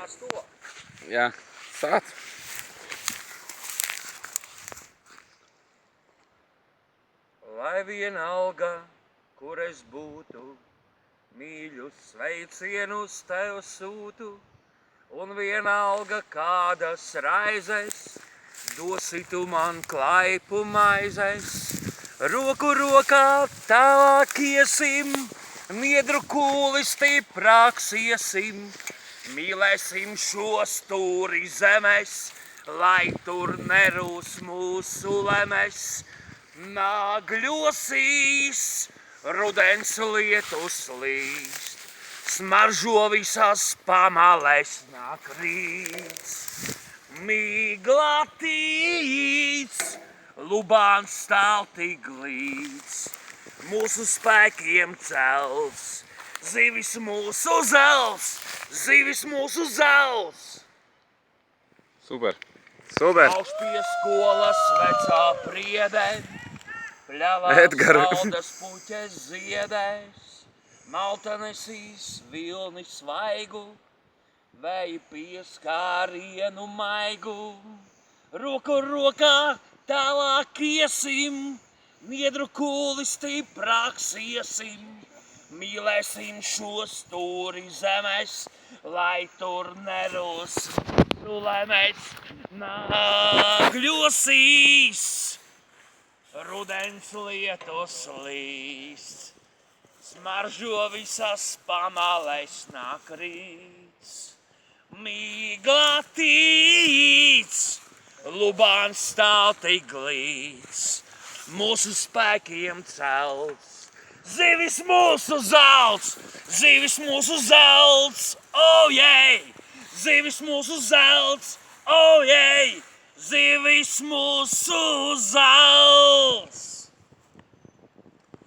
Kas to? Jā, sāc. Lai vienalga, kur es būtu, mīļus sveicienus tev sūtu, un vienalga kādas raizes, dosi tu man klaipu maizes. Roku rokā tālāk iesim, niedru kūli stiprāk siesim, mīlēsim šo stūri zemes, lai tur nerūs mūsu lemes. Nāgļosīs, rudens lietus līst, smaržo visās pamalēs nāk rīts. Mīglā tīts, lubāns stāv tik glīts, mūsu spēkiem cels, zivis mūsu zels, zivis mūsu zels. Super. Super. Auž pie skolas vecā priedē, pļavās Edgar. saldas puķes ziedēs, malta nesīs vilni svaigu, vēji pieskārienu maigu. Roku rokā tālāk iesim, niedru kūli stiprāk siesim, mīlēsim šo stūri zemes, lai tur nerūs mūsu lemes. Nāgļosīs, rudens lietus līst, smaržo visās pamalēs nāk rīts. Mīglā tīts, lubāns stāv tik glīts, mūsu spēkiem cels, zivis mūsu zelts, zivis mūsu zelts, oh yeah! Zivis mūsu zelts, oh yeah! Zivis mūsu zelts!